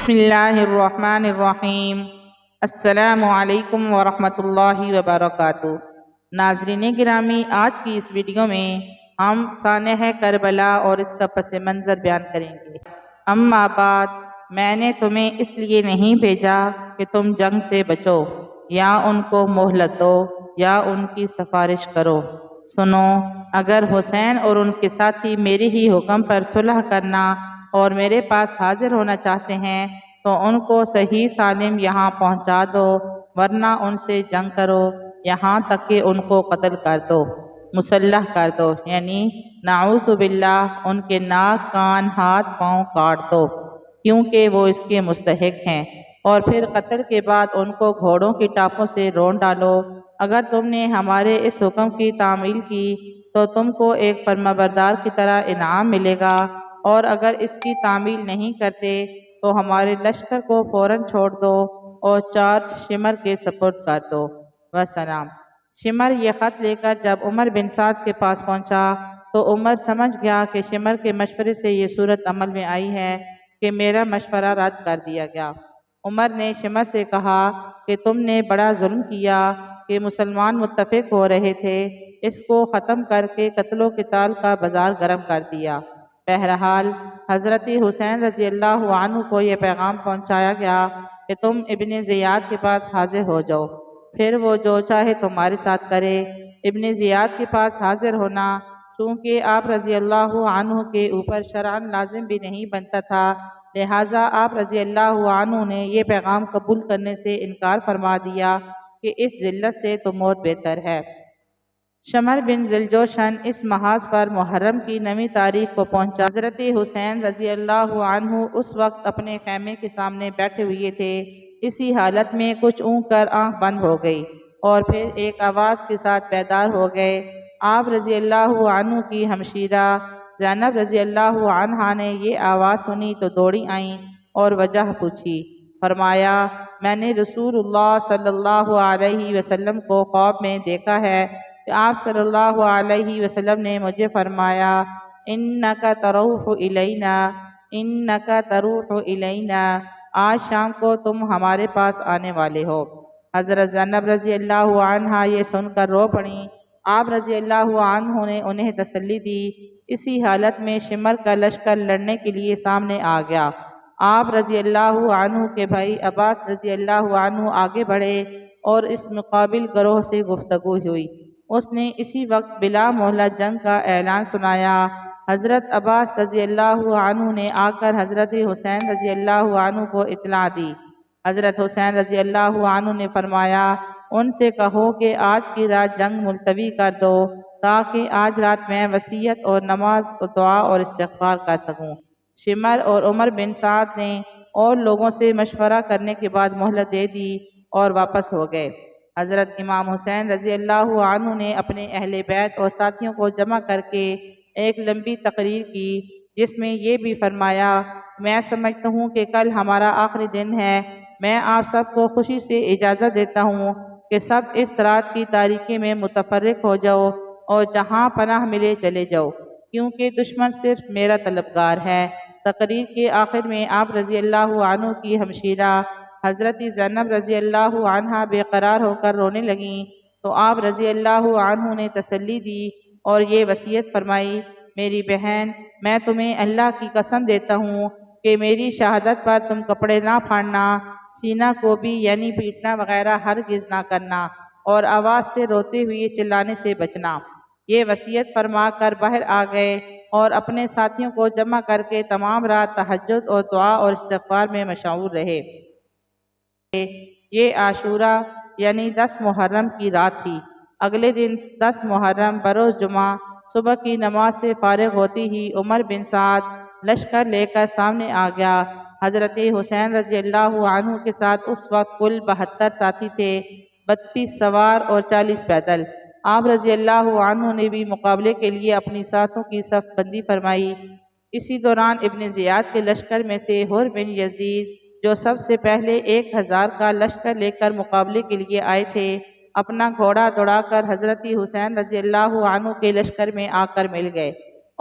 بسم اللہ الرحمن الرحیم۔ السلام علیکم ورحمۃ اللہ وبرکاتہ۔ ناظرین گرامی، آج کی اس ویڈیو میں ہم سانحہ کربلا اور اس کا پس منظر بیان کریں گے۔ اما بعد، میں نے تمہیں اس لیے نہیں بھیجا کہ تم جنگ سے بچو یا ان کو مہلت دو یا ان کی سفارش کرو۔ سنو، اگر حسین اور ان کے ساتھی میرے ہی حکم پر صلح کرنا اور میرے پاس حاضر ہونا چاہتے ہیں تو ان کو صحیح سالم یہاں پہنچا دو، ورنہ ان سے جنگ کرو یہاں تک کہ ان کو قتل کر دو، مسلح کر دو، یعنی نعوذ باللہ ان کے ناک، کان، ہاتھ، پاؤں کاٹ دو، کیونکہ وہ اس کے مستحق ہیں، اور پھر قتل کے بعد ان کو گھوڑوں کی ٹاپوں سے رون ڈالو۔ اگر تم نے ہمارے اس حکم کی تعمیل کی تو تم کو ایک فرمانبردار کی طرح انعام ملے گا، اور اگر اس کی تعمیل نہیں کرتے تو ہمارے لشکر کو فوراً چھوڑ دو اور چارج شمر کے سپرد کر دو۔ وسلام۔ شمر یہ خط لے کر جب عمر بن سعد کے پاس پہنچا تو عمر سمجھ گیا کہ شمر کے مشورے سے یہ صورت عمل میں آئی ہے کہ میرا مشورہ رد کر دیا گیا۔ عمر نے شمر سے کہا کہ تم نے بڑا ظلم کیا کہ مسلمان متفق ہو رہے تھے، اس کو ختم کر کے قتل و قتال کا بازار گرم کر دیا۔ بہرحال حضرت حسین رضی اللہ عنہ کو یہ پیغام پہنچایا گیا کہ تم ابن زیاد کے پاس حاضر ہو جاؤ، پھر وہ جو چاہے تمہارے ساتھ کرے۔ ابن زیاد کے پاس حاضر ہونا چونکہ آپ رضی اللہ عنہ کے اوپر شرعاً لازم بھی نہیں بنتا تھا، لہٰذا آپ رضی اللہ عنہ نے یہ پیغام قبول کرنے سے انکار فرما دیا کہ اس ذلت سے تو موت بہتر ہے۔ شمر بن ذوالجوشن اس محاذ پر محرم کی 9 تاریخ کو پہنچا۔ حضرت حسین رضی اللہ عنہ اس وقت اپنے خیمے کے سامنے بیٹھے ہوئے تھے۔ اسی حالت میں کچھ اونگ کر آنکھ بند ہو گئی اور پھر ایک آواز کے ساتھ بیدار ہو گئے۔ آپ رضی اللہ عنہ کی ہمشیرہ زینب رضی اللہ عنہا نے یہ آواز سنی تو دوڑی آئیں اور وجہ پوچھی۔ فرمایا، میں نے رسول اللہ صلی اللہ علیہ وسلم کو خواب میں دیکھا ہے کہ آپ صلی اللہ علیہ وسلم نے مجھے فرمایا، اِنَّكَ تَرُوحُ إِلَيْنَا اِنَّكَ تَرُوحُ إِلَيْنَا، آج شام کو تم ہمارے پاس آنے والے ہو۔ حضرت زینب رضی اللہ عنہا یہ سن کر رو پڑیں۔ آپ رضی اللہ عنہ نے انہیں تسلی دی۔ اسی حالت میں شمر کا لشکر لڑنے کے لیے سامنے آ گیا۔ آپ رضی اللہ عنہ کے بھائی عباس رضی اللہ عنہ آگے بڑھے اور اس مقابل گروہ سے گفتگو ہوئی۔ اس نے اسی وقت بلا مہلت جنگ کا اعلان سنایا۔ حضرت عباس رضی اللہ عنہ نے آ کر حضرت حسین رضی اللہ عنہ کو اطلاع دی۔ حضرت حسین رضی اللہ عنہ نے فرمایا، ان سے کہو کہ آج کی رات جنگ ملتوی کر دو تاکہ آج رات میں وصیت اور نماز اور دعا اور استغفار کر سکوں۔ شمر اور عمر بن سعد نے اور لوگوں سے مشورہ کرنے کے بعد مہلت دے دی اور واپس ہو گئے۔ حضرت امام حسین رضی اللہ عنہ نے اپنے اہل بیت اور ساتھیوں کو جمع کر کے ایک لمبی تقریر کی جس میں یہ بھی فرمایا، میں سمجھتا ہوں کہ کل ہمارا آخری دن ہے، میں آپ سب کو خوشی سے اجازت دیتا ہوں کہ سب اس رات کی تاریکی میں متفرق ہو جاؤ اور جہاں پناہ ملے چلے جاؤ، کیونکہ دشمن صرف میرا طلبگار ہے۔ تقریر کے آخر میں آپ رضی اللہ عنہ کی ہمشیرہ حضرت زینب رضی اللہ عنہا بے قرار ہو کر رونے لگیں تو آپ رضی اللہ عنہ نے تسلی دی اور یہ وصیت فرمائی، میری بہن، میں تمہیں اللہ کی قسم دیتا ہوں کہ میری شہادت پر تم کپڑے نہ پھاڑنا، سینہ کو بھی یعنی پیٹنا وغیرہ ہرگز نہ کرنا، اور آواز سے روتے ہوئے چلانے سے بچنا۔ یہ وصیت فرما کر باہر آ گئے اور اپنے ساتھیوں کو جمع کر کے تمام رات تہجد اور دعا اور استغفار میں مشغول رہے۔ یہ عاشورہ یعنی 10 محرم کی رات تھی۔ اگلے دن 10 محرم بروز جمعہ صبح کی نماز سے فارغ ہوتی ہی عمر بن سعد لشکر لے کر سامنے آ گیا۔ حضرت حسین رضی اللہ عنہ کے ساتھ اس وقت کل 72 ساتھی تھے، 32 سوار اور 40 پیدل۔ آپ رضی اللہ عنہ نے بھی مقابلے کے لیے اپنی ساتھوں کی صف بندی فرمائی۔ اسی دوران ابن زیاد کے لشکر میں سے حر بن یزید، جو سب سے پہلے 1000 کا لشکر لے کر مقابلے کے لیے آئے تھے، اپنا گھوڑا دوڑا کر حضرت حسین رضی اللہ عنہ کے لشکر میں آ کر مل گئے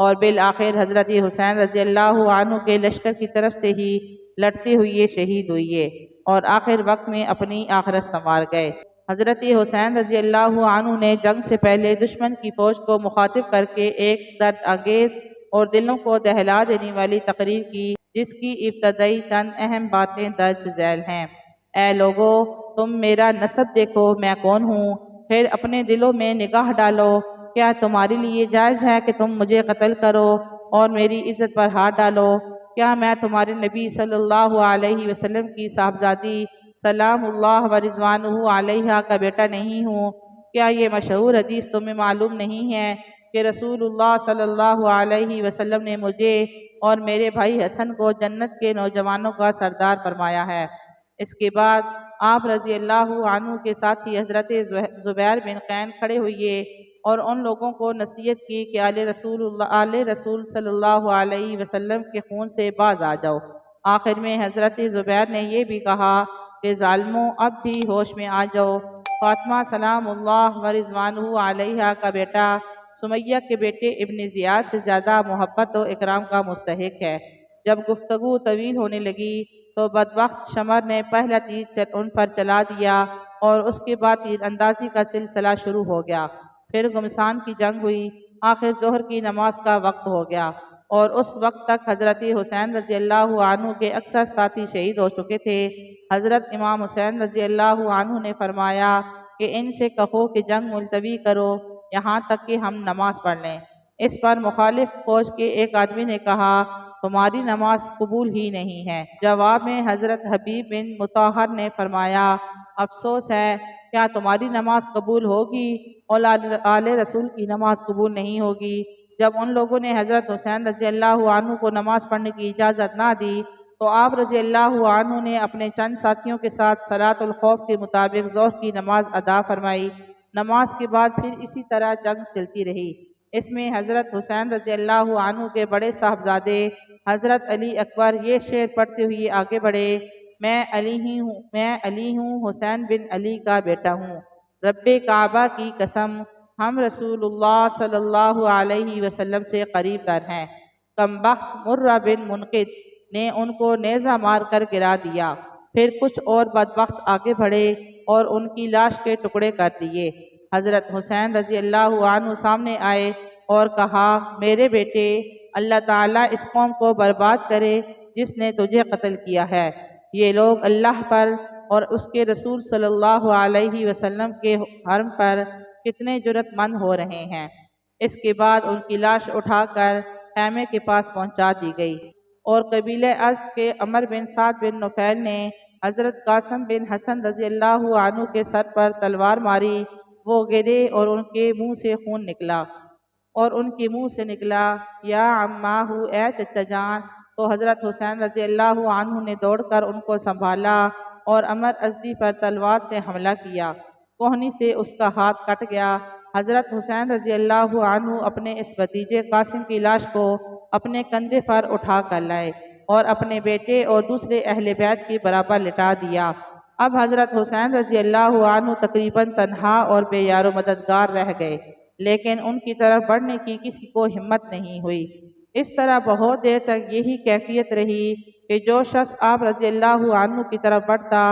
اور بالآخر حضرت حسین رضی اللہ عنہ کے لشکر کی طرف سے ہی لڑتے ہوئے شہید ہوئے اور آخر وقت میں اپنی آخرت سنوار گئے۔ حضرت حسین رضی اللہ عنہ نے جنگ سے پہلے دشمن کی فوج کو مخاطب کر کے ایک درد انگیز اور دلوں کو دہلا دینے والی تقریر کی، جس کی ابتدائی چند اہم باتیں درج ذیل ہیں۔ اے لوگو، تم میرا نسب دیکھو، میں کون ہوں، پھر اپنے دلوں میں نگاہ ڈالو، کیا تمہارے لیے جائز ہے کہ تم مجھے قتل کرو اور میری عزت پر ہاتھ ڈالو؟ کیا میں تمہارے نبی صلی اللہ علیہ وسلم کی صاحبزادی سلام اللہ و رضوانہ علیہا کا بیٹا نہیں ہوں؟ کیا یہ مشہور حدیث تمہیں معلوم نہیں ہے کہ رسول اللہ صلی اللہ علیہ وسلم نے مجھے اور میرے بھائی حسن کو جنت کے نوجوانوں کا سردار فرمایا ہے؟ اس کے بعد آپ رضی اللہ عنہ کے ساتھی حضرت زبیر بن قین کھڑے ہوئے اور ان لوگوں کو نصیحت کی کہ آل رسول صلی اللہ علیہ وسلم کے خون سے باز آ جاؤ۔ آخر میں حضرت زبیر نے یہ بھی کہا کہ ظالموں، اب بھی ہوش میں آ جاؤ، فاطمہ سلام اللہ و رضوانہ علیہا کا بیٹا سمیہ کے بیٹے ابن زیاد سے زیادہ محبت و اکرام کا مستحق ہے۔ جب گفتگو طویل ہونے لگی تو بدبخت شمر نے پہلا تیر ان پر چلا دیا اور اس کے بعد تیر اندازی کا سلسلہ شروع ہو گیا۔ پھر گھمسان کی جنگ ہوئی، آخر ظہر کی نماز کا وقت ہو گیا اور اس وقت تک حضرت حسین رضی اللہ عنہ کے اکثر ساتھی شہید ہو چکے تھے۔ حضرت امام حسین رضی اللہ عنہ نے فرمایا کہ ان سے کہو کہ جنگ ملتوی کرو یہاں تک کہ ہم نماز پڑھ لیں۔ اس پر مخالف فوج کے ایک آدمی نے کہا، تمہاری نماز قبول ہی نہیں ہے۔ جواب میں حضرت حبیب بن مطہر نے فرمایا، افسوس ہے، کیا تمہاری نماز قبول ہوگی اور آل رسول کی نماز قبول نہیں ہوگی؟ جب ان لوگوں نے حضرت حسین رضی اللہ عنہ کو نماز پڑھنے کی اجازت نہ دی تو آپ رضی اللہ عنہ نے اپنے چند ساتھیوں کے ساتھ صلاۃ الخوف کے مطابق ظہر کی نماز ادا فرمائی۔ نماز کے بعد پھر اسی طرح جنگ چلتی رہی۔ اس میں حضرت حسین رضی اللہ عنہ کے بڑے صاحبزادے حضرت علی اکبر یہ شعر پڑھتے ہوئے آگے بڑھے، میں علی ہوں حسین بن علی کا بیٹا ہوں، رب کعبہ کی قسم ہم رسول اللہ صلی اللہ علیہ وسلم سے قریب تر ہیں۔ کمبخت مرہ بن منقد نے ان کو نیزہ مار کر گرا دیا۔ پھر کچھ اور بدبخت آگے بڑھے اور ان کی لاش کے ٹکڑے کر دیے۔ حضرت حسین رضی اللہ عنہ سامنے آئے اور کہا، میرے بیٹے، اللہ تعالیٰ اس قوم کو برباد کرے جس نے تجھے قتل کیا ہے۔ یہ لوگ اللہ پر اور اس کے رسول صلی اللہ علیہ وسلم کے حرم پر کتنے جرأت مند ہو رہے ہیں۔ اس کے بعد ان کی لاش اٹھا کر خیمے کے پاس پہنچا دی گئی اور قبیلہ ازد کے عمر بن سعد بن نفیل نے حضرت قاسم بن حسن رضی اللہ عنہ کے سر پر تلوار ماری۔ وہ گرے اور ان کے منہ سے خون نکلا اور ان کے منہ سے نکلا، یا عماہ، اے چچا جان۔ تو حضرت حسین رضی اللہ عنہ نے دوڑ کر ان کو سنبھالا اور عمر ازدی پر تلوار سے حملہ کیا، کوہنی سے اس کا ہاتھ کٹ گیا۔ حضرت حسین رضی اللہ عنہ اپنے اس بھتیجے قاسم کی لاش کو اپنے کندھے پر اٹھا کر لائے اور اپنے بیٹے اور دوسرے اہل بیت کے برابر لٹا دیا۔ اب حضرت حسین رضی اللہ عنہ تقریباً تنہا اور بے یار و مددگار رہ گئے، لیکن ان کی طرف بڑھنے کی کسی کو ہمت نہیں ہوئی۔ اس طرح بہت دیر تک یہی کیفیت رہی کہ جو شخص آپ رضی اللہ عنہ کی طرف بڑھتا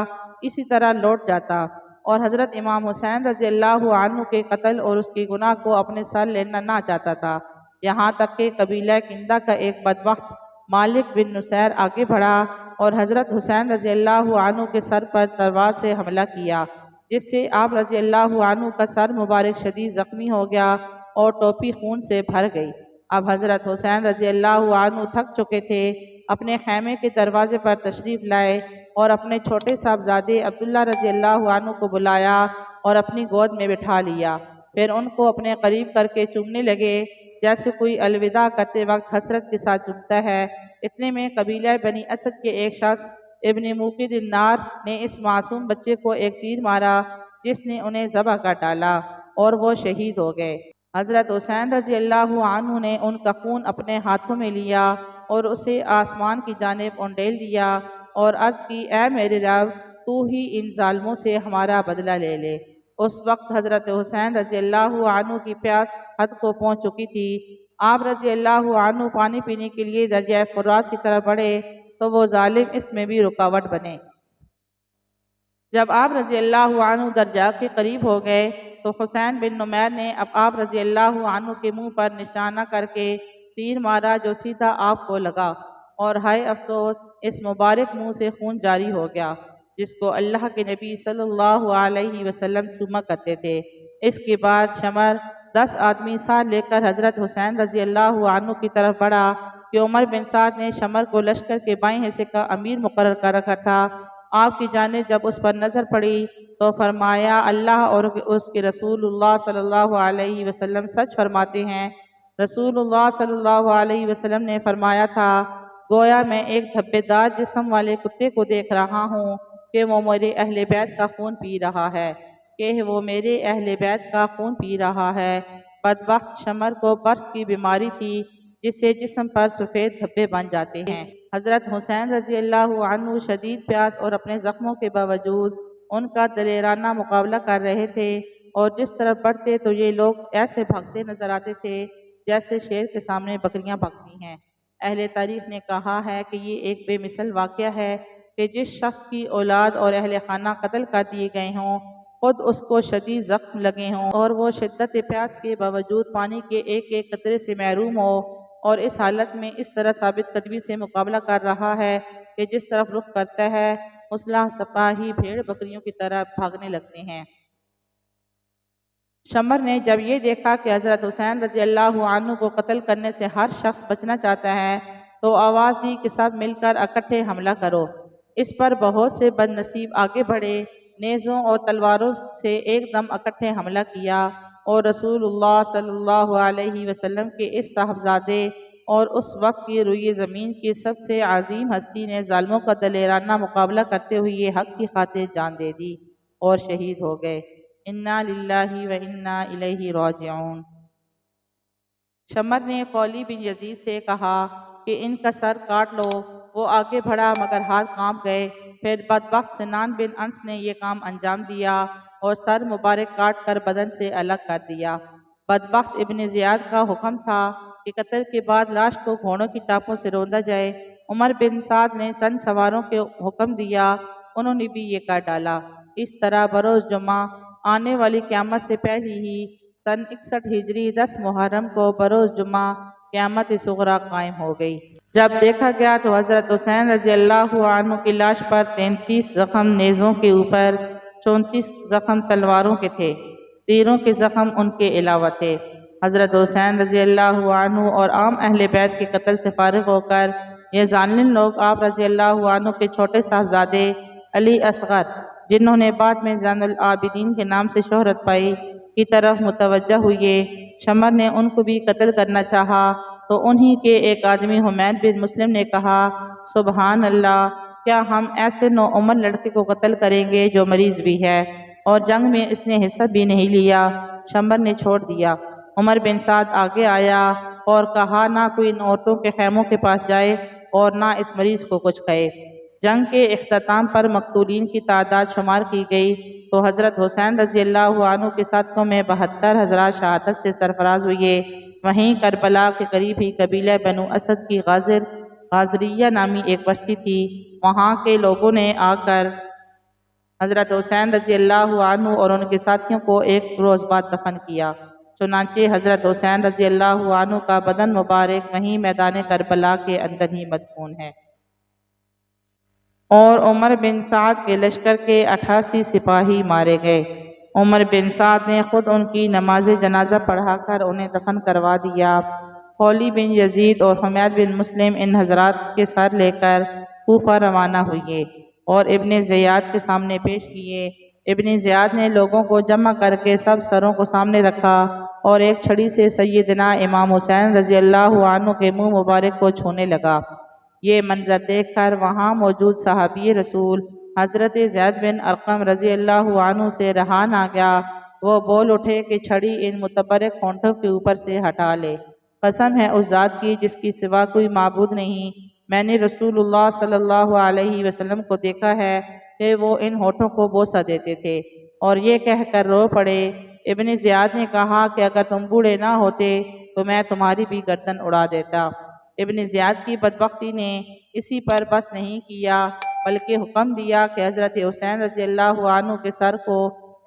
اسی طرح لوٹ جاتا اور حضرت امام حسین رضی اللہ عنہ کے قتل اور اس کے گناہ کو اپنے سر لینا نہ چاہتا تھا، یہاں تک کہ قبیلہ کندہ کا ایک بدبخت مالک بن نصیر آگے بڑھا اور حضرت حسین رضی اللہ عنہ کے سر پر تلوار سے حملہ کیا، جس سے آپ رضی اللہ عنہ کا سر مبارک شدید زخمی ہو گیا اور ٹوپی خون سے بھر گئی۔ اب حضرت حسین رضی اللہ عنہ تھک چکے تھے، اپنے خیمے کے دروازے پر تشریف لائے اور اپنے چھوٹے صاحبزادے عبداللہ رضی اللہ عنہ کو بلایا اور اپنی گود میں بٹھا لیا۔ پھر ان کو اپنے قریب کر کے چومنے لگے جیسے کوئی الوداع کرتے وقت حسرت کے ساتھ چومتا ہے۔ اتنے میں قبیلہ بنی اسد کے ایک شخص ابن موقد النار نے اس معصوم بچے کو ایک تیر مارا جس نے انہیں ذبح کر ڈالا اور وہ شہید ہو گئے۔ حضرت حسین رضی اللہ عنہ نے ان کا خون اپنے ہاتھوں میں لیا اور اسے آسمان کی جانب انڈیل دیا اور عرض کی، اے میرے رب، تو ہی ان ظالموں سے ہمارا بدلہ لے لے۔ اس وقت حضرت حسین رضی اللہ عنہ کی پیاس حد کو پہنچ چکی تھی۔ آپ رضی اللہ عنہ پانی پینے کے لیے دریائے فرات کی طرف بڑھے تو وہ ظالم اس میں بھی رکاوٹ بنے۔ جب آپ رضی اللہ عنہ درجہ کے قریب ہو گئے تو حسین بن نمیر نے اب آپ رضی اللہ عنہ کے منہ پر نشانہ کر کے تیر مارا جو سیدھا آپ کو لگا، اور ہائے افسوس اس مبارک منہ سے خون جاری ہو گیا جس کو اللہ کے نبی صلی اللہ علیہ وسلم چوما کرتے تھے۔ اس کے بعد شمر 10 آدمی ساتھ لے کر حضرت حسین رضی اللہ عنہ کی طرف بڑھا کہ عمر بن سعد نے شمر کو لشکر کے بائیں حصے کا امیر مقرر کر رکھا تھا۔ آپ کی جانب جب اس پر نظر پڑی تو فرمایا اللہ اور اس کے رسول اللہ صلی اللہ علیہ وسلم سچ فرماتے ہیں۔ رسول اللہ صلی اللہ علیہ وسلم نے فرمایا تھا گویا میں ایک دھبے دار جسم والے کتے کو دیکھ رہا ہوں کہ وہ میرے اہل بیت کا خون پی رہا ہے، بدبخت شمر کو برص کی بیماری تھی جس سے جسم پر سفید دھبے بن جاتے ہیں۔ حضرت حسین رضی اللہ عنہ شدید پیاس اور اپنے زخموں کے باوجود ان کا دلیرانہ مقابلہ کر رہے تھے، اور جس طرف بڑھتے تو یہ لوگ ایسے بھاگتے نظر آتے تھے جیسے شیر کے سامنے بکریاں بھاگتی ہیں۔ اہل تاریخ نے کہا ہے کہ یہ ایک بے مثل واقعہ ہے کہ جس شخص کی اولاد اور اہل خانہ قتل کر دیے گئے ہوں، خود اس کو شدید زخم لگے ہوں، اور وہ شدت پیاس کے باوجود پانی کے ایک ایک قطرے سے محروم ہو، اور اس حالت میں اس طرح ثابت قدمی سے مقابلہ کر رہا ہے کہ جس طرف رخ کرتا ہے مسلح سپاہی بھیڑ بکریوں کی طرح بھاگنے لگتے ہیں۔ شمر نے جب یہ دیکھا کہ حضرت حسین رضی اللہ عنہ کو قتل کرنے سے ہر شخص بچنا چاہتا ہے تو آواز دی کہ سب مل کر اکٹھے حملہ کرو۔ اس پر بہت سے بد نصیب آگے بڑھے، نیزوں اور تلواروں سے ایک دم اکٹھے حملہ کیا، اور رسول اللہ صلی اللہ علیہ وسلم کے اس صاحبزادے اور اس وقت کی روئے زمین کی سب سے عظیم ہستی نے ظالموں کا دلیرانہ مقابلہ کرتے ہوئے حق کی خاطر جان دے دی اور شہید ہو گئے۔ انا للہ و انا الیہ راجعون۔ شمر نے قولی بن یزید سے کہا کہ ان کا سر کاٹ لو۔ وہ آگے بڑھا مگر ہاتھ کانپ گئے۔ پھر بدبخت سنان بن انس نے یہ کام انجام دیا اور سر مبارک کاٹ کر بدن سے الگ کر دیا۔ بدبخت ابن زیاد کا حکم تھا کہ قتل کے بعد لاش کو گھوڑوں کی ٹاپوں سے روندا جائے۔ عمر بن سعد نے چند سواروں کو حکم دیا، انہوں نے بھی یہ کر ڈالا۔ اس طرح بروز جمعہ آنے والی قیامت سے پہلے ہی سن 61 ہجری 10 محرم کو بروز جمعہ قیامت صغریٰ قائم ہو گئی۔ جب دیکھا گیا تو حضرت حسین رضی اللہ عنہ کی لاش پر 33 زخم نیزوں کے اوپر، 34 زخم تلواروں کے تھے، تیروں کے زخم ان کے علاوہ تھے۔ حضرت حسین رضی اللہ عنہ اور عام اہل بیت کے قتل سے فارغ ہو کر یہ ظالم لوگ آپ رضی اللہ عنہ کے چھوٹے صاحبزادے علی اصغر، جنہوں نے بعد میں زین العابدین کے نام سے شہرت پائی، کی طرف متوجہ ہوئے۔ شمر نے ان کو بھی قتل کرنا چاہا تو انہی کے ایک آدمی حمید بن مسلم نے کہا سبحان اللہ، کیا ہم ایسے نوعمر لڑکے کو قتل کریں گے جو مریض بھی ہے اور جنگ میں اس نے حصہ بھی نہیں لیا؟ شمر نے چھوڑ دیا۔ عمر بن سعد آگے آیا اور کہا نہ کوئی ان عورتوں کے خیموں کے پاس جائے اور نہ اس مریض کو کچھ کہے۔ جنگ کے اختتام پر مقتولین کی تعداد شمار کی گئی تو حضرت حسین رضی اللہ عنہ کے ساتھوں میں 72 حضرات شہادت سے سرفراز ہوئے۔ وہیں کربلا کے قریب ہی قبیلہ بنو اسد کی غازریہ نامی ایک بستی تھی، وہاں کے لوگوں نے آ کر حضرت حسین رضی اللہ عنہ اور ان کے ساتھیوں کو ایک روز بعد دفن کیا۔ چنانچہ حضرت حسین رضی اللہ عنہ کا بدن مبارک وہیں میدان کربلا کے اندر ہی مدفون ہے۔ اور عمر بن سعد کے لشکر کے 88 سپاہی مارے گئے۔ عمر بن سعد نے خود ان کی نماز جنازہ پڑھا کر انہیں دفن کروا دیا۔ قولی بن یزید اور حمید بن مسلم ان حضرات کے سر لے کر کوفہ روانہ ہوئے اور ابن زیاد کے سامنے پیش کیے۔ ابن زیاد نے لوگوں کو جمع کر کے سب سروں کو سامنے رکھا اور ایک چھڑی سے سیدنا امام حسین رضی اللہ عنہ کے منہ مبارک کو چھونے لگا۔ یہ منظر دیکھ کر وہاں موجود صحابی رسول حضرت زید بن ارقم رضی اللہ عنہ سے رہا نہ گیا۔ وہ بول اٹھے کہ چھڑی ان متبرک ہونٹوں کے اوپر سے ہٹا لے۔ قسم ہے اس ذات کی جس کی سوا کوئی معبود نہیں، میں نے رسول اللہ صلی اللہ علیہ وسلم کو دیکھا ہے کہ وہ ان ہونٹوں کو بوسہ دیتے تھے، اور یہ کہہ کر رو پڑے۔ ابن زیاد نے کہا کہ اگر تم بوڑھے نہ ہوتے تو میں تمہاری بھی گردن اڑا دیتا۔ ابن زیاد کی بدبختی نے اسی پر بس نہیں کیا بلکہ حکم دیا کہ حضرت حسین رضی اللہ عنہ کے سر کو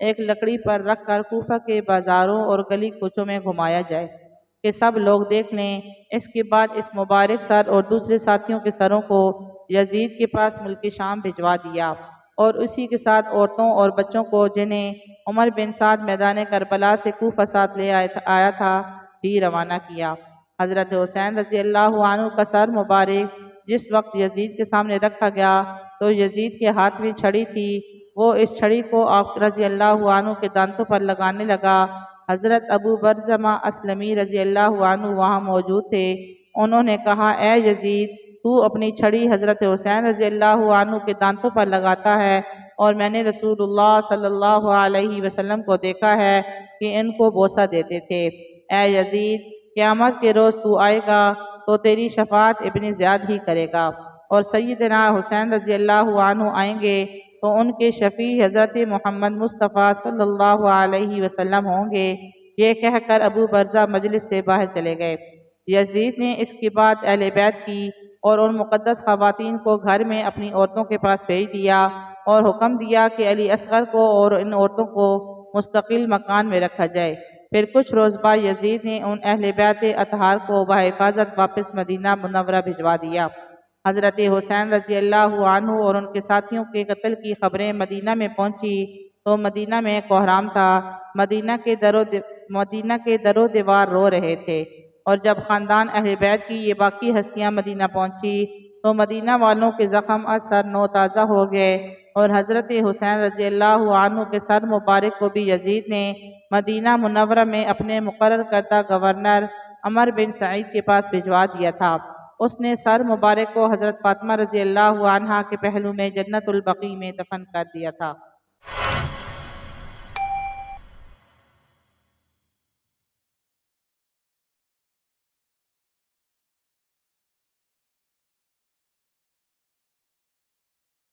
ایک لکڑی پر رکھ کر کوفہ کے بازاروں اور گلی کوچوں میں گھمایا جائے کہ سب لوگ دیکھ لیں۔ اس کے بعد اس مبارک سر اور دوسرے ساتھیوں کے سروں کو یزید کے پاس ملک شام بھجوا دیا اور اسی کے ساتھ عورتوں اور بچوں کو جنہیں عمر بن سعد میدان کربلا سے کوفہ ساتھ لے آیا تھا بھی روانہ کیا۔ حضرت حسین رضی اللہ عنہ کا سر مبارک جس وقت یزید کے سامنے رکھا گیا تو یزید کے ہاتھ میں چھڑی تھی، وہ اس چھڑی کو آپ رضی اللہ عنہ کے دانتوں پر لگانے لگا۔ حضرت ابو برزمہ اسلمی رضی اللہ عنہ وہاں موجود تھے۔ انہوں نے کہا، اے یزید، تو اپنی چھڑی حضرت حسین رضی اللہ عنہ کے دانتوں پر لگاتا ہے اور میں نے رسول اللہ صلی اللہ علیہ وسلم کو دیکھا ہے کہ ان کو بوسہ دیتے تھے۔ اے یزید، قیامت کے روز تو آئے گا تو تیری شفاعت ابن زیاد ہی کرے گا اور سیدنا حسین رضی اللہ عنہ آئیں گے تو ان کے شفیع حضرت محمد مصطفیٰ صلی اللہ علیہ وسلم ہوں گے۔ یہ کہہ کر ابو برزہ مجلس سے باہر چلے گئے۔ یزید نے اس کے بعد اہل بیت کی اور ان مقدس خواتین کو گھر میں اپنی عورتوں کے پاس بھیج دیا اور حکم دیا کہ علی اصغر کو اور ان عورتوں کو مستقل مکان میں رکھا جائے۔ پھر کچھ روز بعد یزید نے ان اہل بیت اطہار کو بحفاظت واپس مدینہ منورہ بھجوا دیا۔ حضرت حسین رضی اللہ عنہ اور ان کے ساتھیوں کے قتل کی خبریں مدینہ میں پہنچی تو مدینہ میں کوہرام تھا۔ مدینہ کے در و دیوار رو رہے تھے اور جب خاندان اہل بیت کی یہ باقی ہستیاں مدینہ پہنچی تو مدینہ والوں کے زخم از سر نو تازہ ہو گئے اور حضرت حسین رضی اللہ عنہ کے سر مبارک کو بھی یزید نے مدینہ منورہ میں اپنے مقرر کردہ گورنر عمر بن سعید کے پاس بھجوا دیا تھا۔ اس نے سر مبارک کو حضرت فاطمہ رضی اللہ عنہا کے پہلو میں جنت البقیع میں دفن کر دیا تھا۔